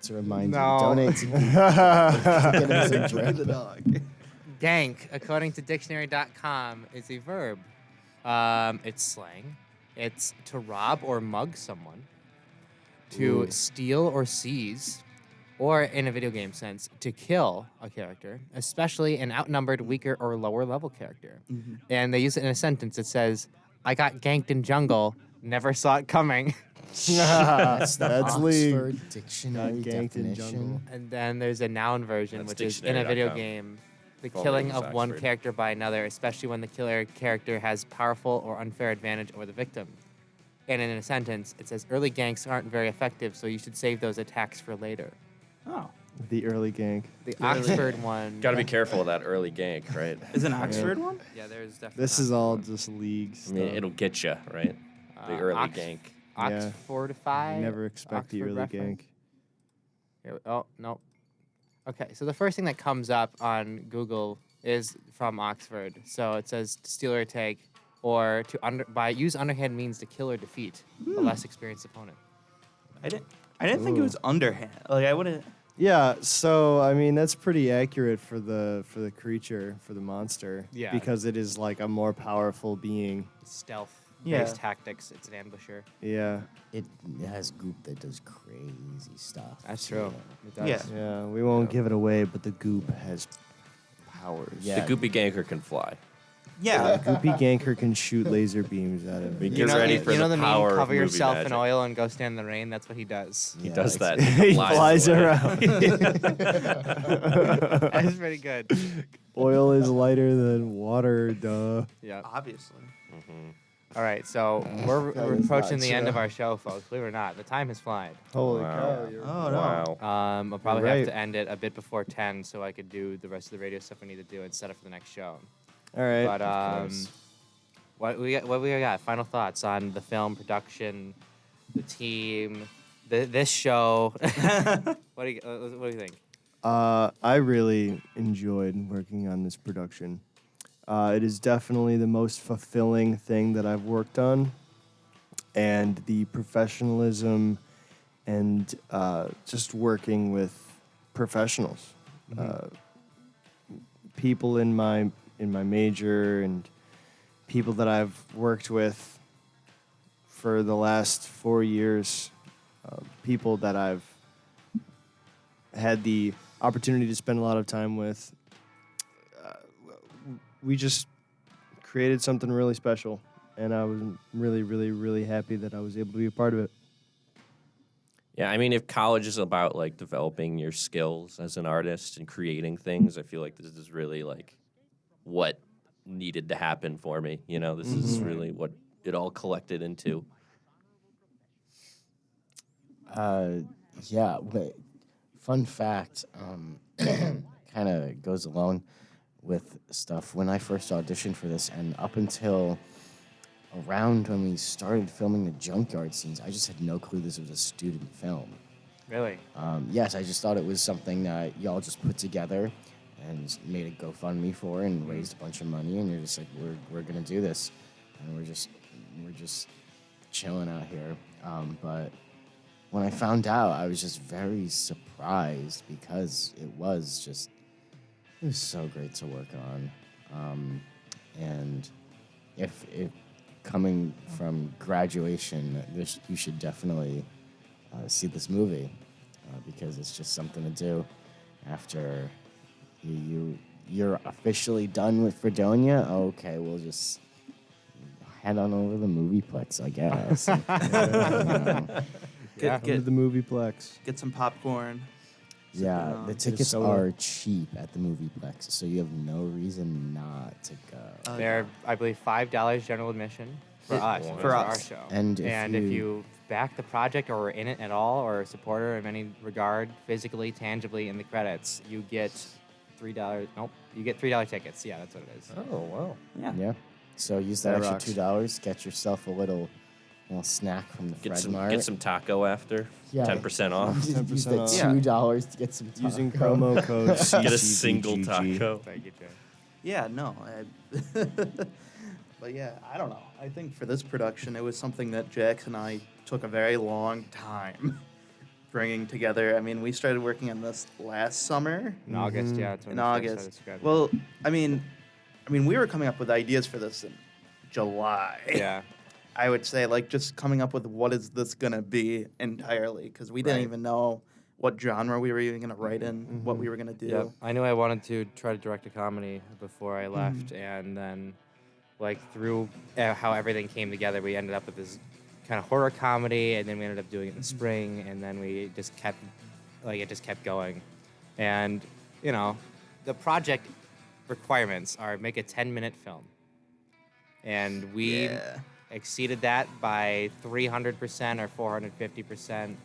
to remind you No. to donate to Goopy. Get him some drip. The dog. Gank, according to dictionary.com, is a verb. It's slang. It's to rob or mug someone, to steal or seize, or in a video game sense, to kill a character, especially an outnumbered, weaker, or lower level character. And they use it in a sentence that says, I got ganked in jungle, never saw it coming. That's the That's League. Oxford Dictionary Got ganked in definition. jungle. And then there's a noun version, That's which is in a video dictionary.com. game, the Full killing name is of one Oxford. character by another, especially when the killer character has powerful or unfair advantage over the victim. And in a sentence, it says early ganks aren't very effective, so you should save those attacks for later. Oh. The early gank. The Oxford one. got to be careful of that early gank, right? Is an Oxford one? Yeah, there's definitely. This is all just league I stuff. mean, it'll get you, right? The early gank. Yeah. Oxfordify. You never expect the Oxford early reference. gank. Here, oh, no. Okay, so the first thing that comes up on Google is from Oxford. So it says to steal or take, or to use underhand means to kill or defeat a less experienced opponent. I didn't think it was underhand. Like I wouldn't. Yeah, so I mean that's pretty accurate for the creature, for the monster. Yeah. Because it is like a more powerful being. Stealth-based Yeah. tactics. It's an ambusher. Yeah. It has goop that does crazy stuff. That's too. true. It does. Yeah. Yeah, we won't give it away, but the goop has powers. Yeah. The Goopy Ganker can fly. Yeah. Goopy Ganker can shoot laser beams at him. Get ready for you know the the power meme, of cover movie yourself magic. in oil and go stand in the rain? That's what he does. He Yeah, does that. He flies away. around. That's pretty good. Oil is lighter than water, duh. Yeah. Obviously. All right, so we're That is approaching not the end of true. our show, folks. Believe it or not, the time has flown. Holy Wow. cow. Oh no. Wow. I'll probably right. have to end it a bit before 10 so I could do the rest of the radio stuff we need to do and set up for the next show. All right. But course. what we got? Final thoughts on the film production, the team, this show. What do you think? I really enjoyed working on this production. It is definitely the most fulfilling thing that I've worked on. And the professionalism and just working with professionals, people in my major and people that I've worked with for the last 4 years, people that I've had the opportunity to spend a lot of time with. We just created something really special, and I was really, really, really happy that I was able to be a part of it. Yeah, I mean, if college is about like developing your skills as an artist and creating things, I feel like this is really like what needed to happen for me. You know, this is really what it all collected into. Yeah, but fun fact, kind of goes along with stuff. When I first auditioned for this, and up until around when we started filming the junkyard scenes, I just had no clue this was a student film. Really? Yes, I just thought it was something that y'all just put together and made a GoFundMe for and raised a bunch of money, and you're just like, we're gonna do this, and we're just chilling out here. But when I found out, I was just very surprised because it was so great to work on, and if coming from graduation, you should definitely see this movie because it's just something to do after you're officially done with Fredonia. Okay, we'll just head on over to the movieplex, I guess. Yeah. Come to the movieplex. Get some popcorn. Yeah, down. the Get a tickets soda. are cheap at the movieplex, so you have no reason not to go. They're, I believe, $5 general admission for us, For our us. show. And if you back the project or are in it at all or a supporter in any regard, physically, tangibly in the credits, you get $3. Nope, you get $3 tickets. Yeah, that's what it is. Oh, wow. Yeah. So use that That extra rocks. $2, get yourself a little snack from the Fred Mart. Get some taco after. Yeah. 10% off. Just use 10% that off. $2 to get some taco. Using promo code CCVGG. Get a single taco. Thank you, Jay. Yeah, no. But yeah, I don't know. I think for this production, it was something that Jax and I took a very long time bringing together. I mean, we started working on this last summer. In August, yeah. That's when In we first August. started scratching. Well, I mean, we were coming up with ideas for this in July. yeah. I would say, like, just coming up with what is this gonna be entirely, because we didn't Right. even know what genre we were even gonna write in, what we were gonna do. Yep. I knew I wanted to try to direct a comedy before I left, and then, like, through how everything came together, we ended up with this kind of horror comedy, and then we ended up doing it in the spring, and then we just kept, it just kept going. And, you know, the project requirements are make a 10-minute film. And we Yeah. exceeded that by 300% or 450%.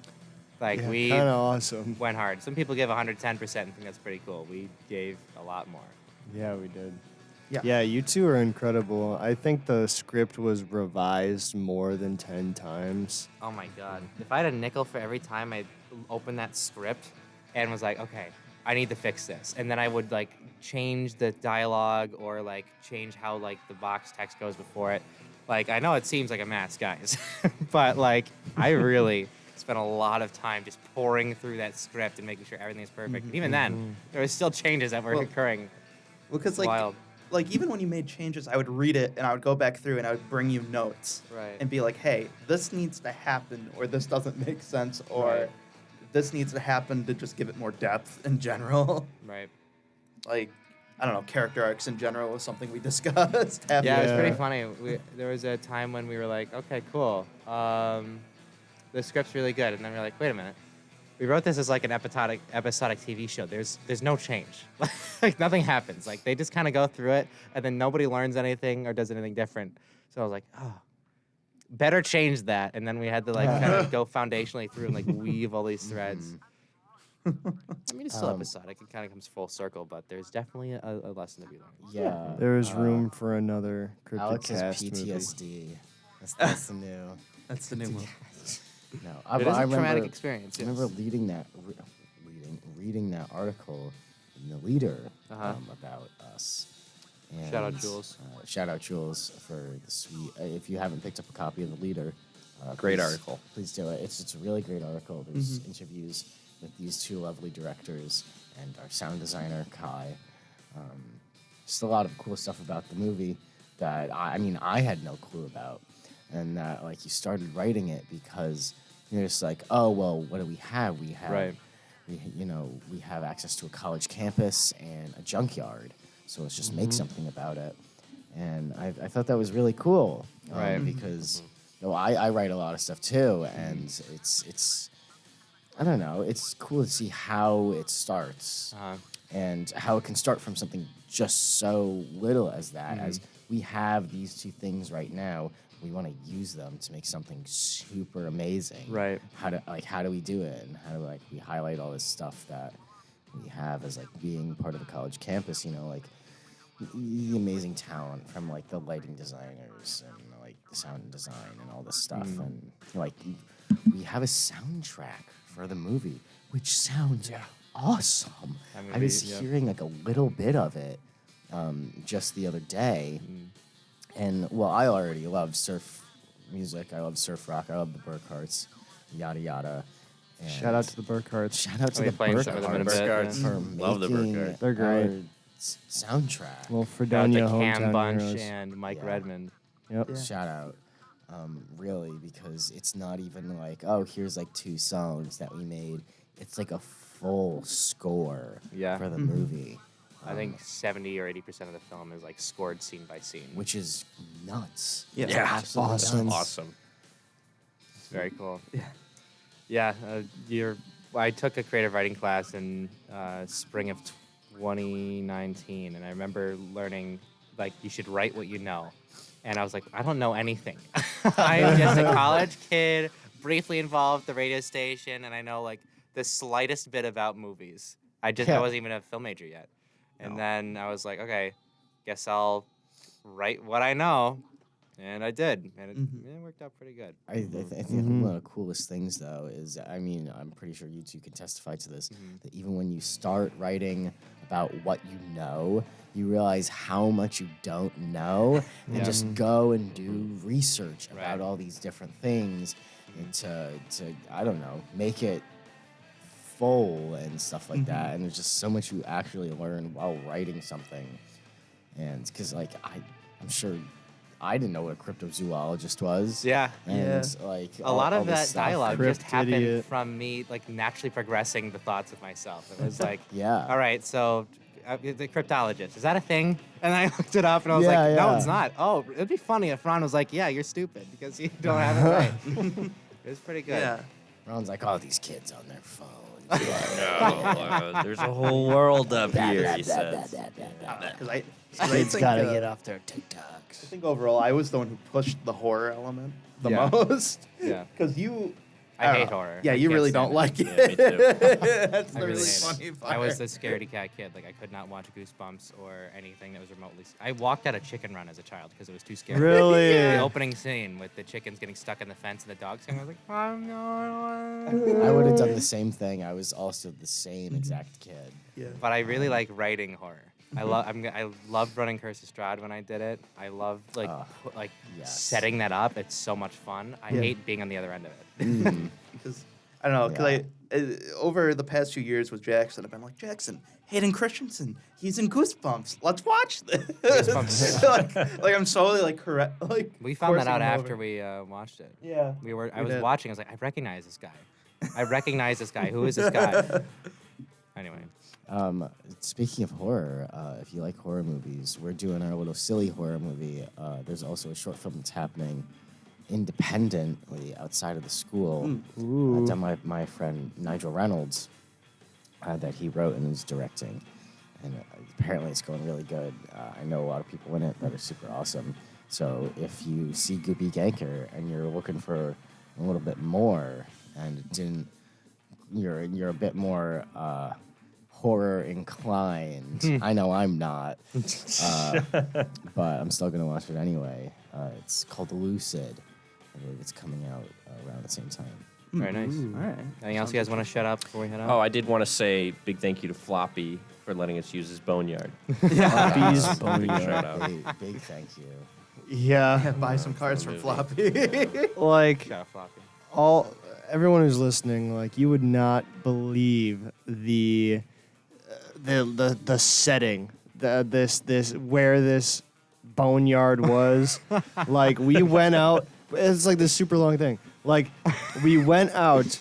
Like, Yeah, we kind of awesome. went hard. Some people give 110% and think that's pretty cool. We gave a lot more. Yeah, we did. Yeah. Yeah, you two are incredible. I think the script was revised more than 10 times. Oh my God. If I had a nickel for every time I opened that script and was like, okay, I need to fix this. And then I would like change the dialogue or like change how like the box text goes before it. Like, I know it seems like a mess, guys, but like I really spent a lot of time just pouring through that script and making sure everything is perfect. And even then, there was still changes that were Well, occurring. Because It's wild. like even when you made changes, I would read it and I would go back through and I would bring you notes Right. and be like, hey, this needs to happen, or this doesn't make sense, or Right. this needs to happen to just give it more depth in general. Right. Like, I don't know, character arcs in general was something we discussed. Yeah, it was pretty Yeah. funny. There was a time when we were like, okay, cool. The script's really good. And then we were like, wait a minute. we wrote this as like an episodic TV show. There's no change. Like nothing happens. Like they just kind of go through it, and then nobody learns anything or does anything different. So I was like, oh, better change that. And then we had to like kind of go foundationally through and like weave all these threads. I mean, it's still episodic. It kind of comes full circle, but there's definitely a lesson to be learned. Yeah. There is room for another Cryptic Alex has Cast movie. PTSD. That's the new. That's the new one. No, It is a traumatic experience. I remember reading that article in the Leader about us. And, Shout out Jules. Shout out Jules for the sweet. If you haven't picked up a copy of the Leader, Great please- article. Please do it. It's a really great article. There's interviews with these two lovely directors and our sound designer Kai. Just a lot of cool stuff about the movie that I had no clue about, and that like you started writing it because you're just like, oh well, what do we have? We have Right. we have access to a college campus and a junkyard, so let's just make something about it. And I thought that was really cool, Right. Because I write a lot of stuff too, and it's I don't know, it's cool to see how it starts and how it can start from something just so little as that. As we have these two things right now, we want to use them to make something super amazing. Right. How do we do it, and how do we highlight all this stuff that we have as like being part of a college campus? You know, like the amazing talent from like the lighting designers and like the sound design and all this stuff, and like we have a soundtrack for the movie, which sounds awesome. I was hearing like a little bit of it just the other day, and well, I already love surf music. I love surf rock. I love the Burkharts, yada yada. And Shout out to the Burkharts. shout out to I'll the be playing some of them in a bit, Burkharts yeah. for Love the making Burkharts. They're great. our soundtrack. Well, Shout out Fredonia, to Cam hometown Bunch heroes. and Mike Yeah. Redmond. Yep. Shout out, really, because it's not even like, oh, here's like 2 songs that we made. It's like a full score Yeah. for the movie, I think 70 or 80% of the film is like scored scene by scene. which is nuts. Yeah. It's Yeah. absolutely Awesome. nuts. Awesome. It's very cool. Yeah. I took a creative writing class in spring of 2019, and I remember learning like you should write what you know. And I was like, I don't know anything. I'm just a college kid, briefly involved at the radio station, and I know like the slightest bit about movies. I wasn't even a film major yet. And then I was like, okay, guess I'll write what I know. And I did. And it worked out pretty good. I think one of the coolest things, though, is, I mean, I'm pretty sure you two can testify to this, that even when you start writing about what you know, you realize how much you don't know, and just go and do research about all these different things, and to I don't know, make it full and stuff like that. And there's just so much you actually learn while writing something. And because, like, I'm sure I didn't know what a cryptozoologist was. Yeah. And like A lot all of this that stuff. dialogue just Crypt happened idiot. from me like naturally progressing the thoughts of myself. It was like, Yeah. all right, so the cryptologist, is that a thing? And I looked it up and I was Yeah, like, no, yeah. it's not. Oh, it'd be funny if Ron was like, yeah, you're stupid because you don't have it right. It was pretty good. Yeah. Ron's like, oh, these kids on their phones. No, there's a whole world up here, he says. Because I Kids think, gotta get off their TikToks. I think overall, I was the one who pushed the horror element the Yeah. most. Yeah. Because you. I don't hate know. horror. Yeah, I you can't really stand don't it. like Yeah, it. me too. That's I the really really hate funny it. part. I was the scaredy cat kid. Like I could not watch Goosebumps or anything that was remotely. I walked out a chicken run as a child because it was too scary. Really? The opening scene with the chickens getting stuck in the fence and the dog singing. I was like, I'm not. I would have done the same thing. I was also the same exact kid. Yeah. But I really like writing horror. I loved running Curse of Strahd when I did it. I love Yes. setting that up. It's so much fun. I hate being on the other end of it. Mm. Because I don't know. Because over the past few years with Jackson, I've been like, Jackson, Hayden Christensen, he's in Goosebumps. Let's watch this. Goosebumps. like I'm slowly like correct. Like We found that coursing out him after over. we watched it. Yeah. I was did. watching. I was like, I recognize this guy. I recognize this guy. Who is this guy? Anyway. Speaking of horror, if you like horror movies, we're doing our little silly horror movie. There's also a short film that's happening independently outside of the school. Done my friend Nigel Reynolds that he wrote and is directing. And apparently it's going really good. I know a lot of people in it that are super awesome. So if you see Goopy Ganker and you're looking for a little bit more and you're a bit more horror inclined. I know I'm not, but I'm still gonna watch it anyway. It's called Lucid. I believe it's coming out around the same time. Very nice. All right. Anything else you guys want to shut up before we head out? Oh, I did want to say big thank you to Floppy for letting us use his boneyard. Floppy's Shout boneyard. out. Big thank you. Yeah, Buy some cards from Floppy. like Yeah, floppy. everyone who's listening, like you would not believe the setting, this where this boneyard was. Like we went out. It's like this super long thing. Like we went out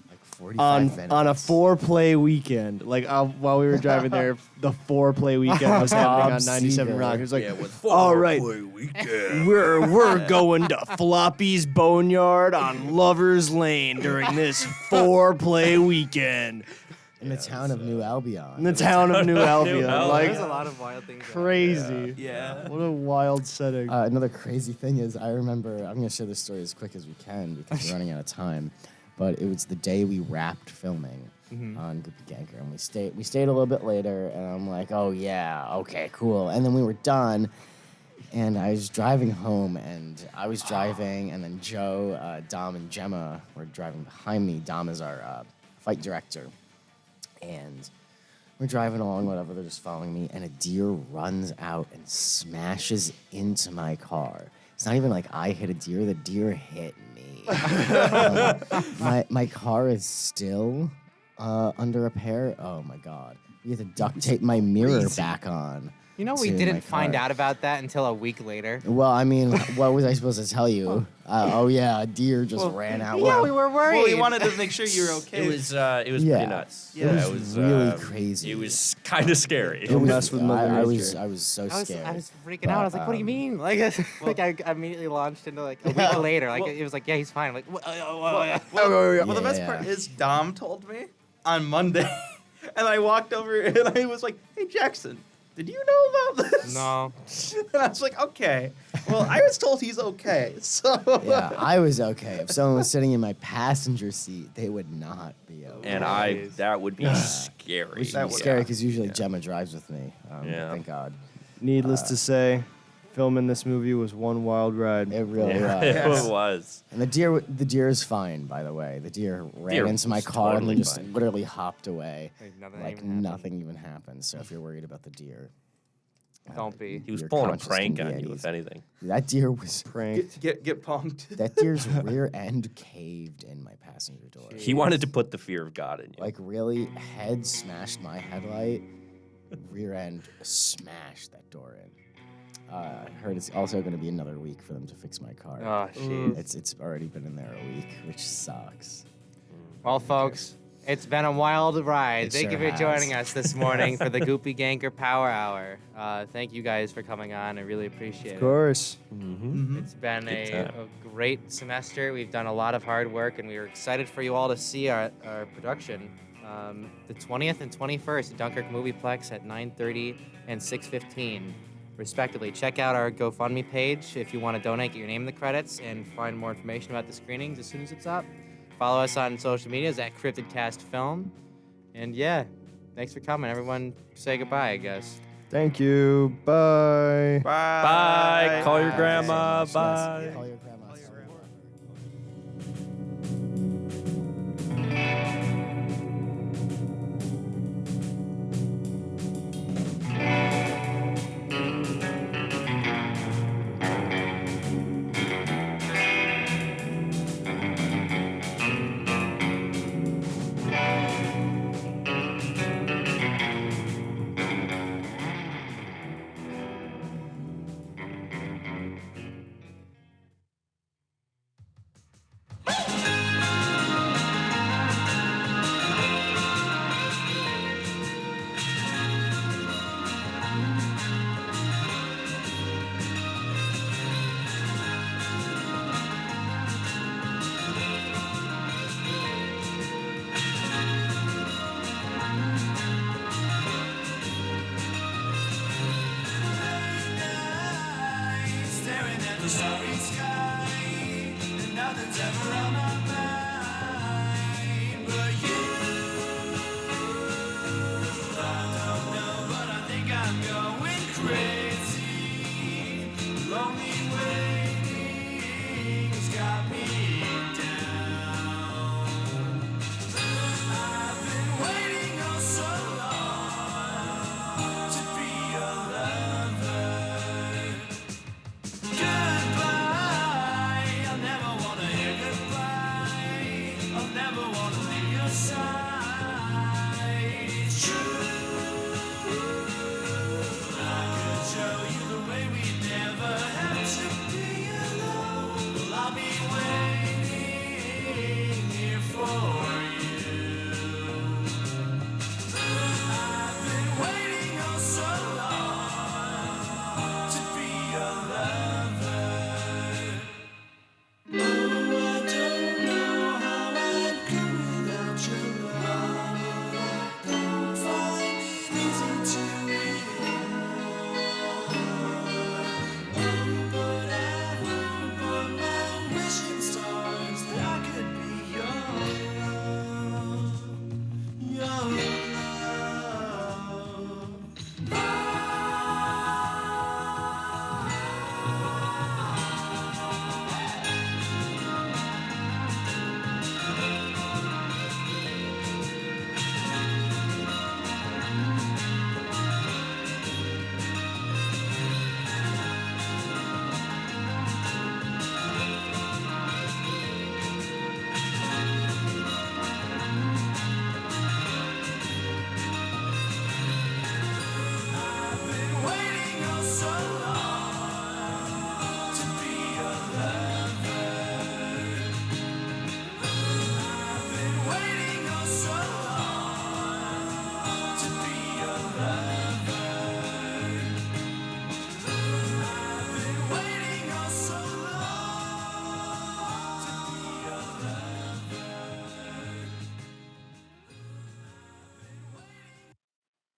Like 45 minutes. on a 4-play weekend. Like while we were driving there, the 4-play weekend was happening on 97 Rock. It was like, all right, we're going to Floppy's Boneyard on Lover's Lane during this 4-play weekend. in the town of New Albion. In the town of New Albion. Albion. Like, There's a lot of wild things. crazy. Yeah. What a wild setting. Another crazy thing is, I remember, I'm going to share this story as quick as we can because we're running out of time, but it was the day we wrapped filming on Goopy Ganker, and we stayed a little bit later, and I'm like, oh yeah, okay, cool. And then we were done, and I was driving home, and I was driving, and then Joe, Dom, and Gemma were driving behind me. Dom is our fight director. And we're driving along, whatever, they're just following me, and a deer runs out and smashes into my car. It's not even like I hit a deer, the deer hit me. My car is still under repair. Oh my God. We had to duct tape my mirror back on. You know, we to my didn't find car. out about that until a week later. Well, I mean, what was I supposed to tell you? Oh yeah, a deer just ran out. Yeah, we were worried. Well, we wanted to make sure you were okay. It was Yeah. pretty nuts. It was really crazy. It was kind of scary. Don't mess with Mother I Nature. was so scared. I was freaking out. I was like, "What do you mean?" Like, like I immediately launched into like a week later. Like it was like, "Yeah, he's fine." Like, Well, the best Yeah. part is Dom told me on Monday, and I walked over and I was like, "Hey, Jackson, did you know about this?" no. And I was like, "Okay." Well, I was told he's okay, so. Yeah, I was okay. If someone was sitting in my passenger seat, they would not be okay. And that would be scary. Which That would be would- scary because usually Gemma drives with me. Yeah. Thank God. Needless to say, filming this movie was one wild ride. It really Yeah, was. it was. And the deer is fine, by the way. The deer ran Deer into my was car and totally then just fine. literally hopped away. Like Nothing even happened. So if you're worried about the deer, Don't be. He was your pulling a conscience prank can be on at you, if ease. anything. That deer was Prank. Get punked. that deer's rear end caved in my passenger door. He wanted to put the fear of God in you. Like really, head smashed my headlight, rear end smashed that door in. I heard it's also going to be another week for them to fix my car. Oh, jeez. It's already been in there a week, which sucks. Well, folks, it's been a wild ride. It Thank you sure for joining has. us this morning for the Goopy Ganker Power Hour. Thank you guys for coming on. I really appreciate Of it. course. It's been Good a time. great semester. We've done a lot of hard work, and we are excited for you all to see our production. The 20th and 21st at Dunkirk Movieplex at 9:30 and 6:15, respectively. Check out our GoFundMe page if you want to donate, get your name in the credits, and find more information about the screenings as soon as it's up. Follow us on social medias at Cryptic Cast Film. And yeah, thanks for coming. Everyone say goodbye, I guess. Thank you. Bye. Bye. Call your grandma. Yes, Bye. call your grandma. the starry sky, and nothing's ever on my mind but you. I don't know, but I think I'm going crazy. Lonely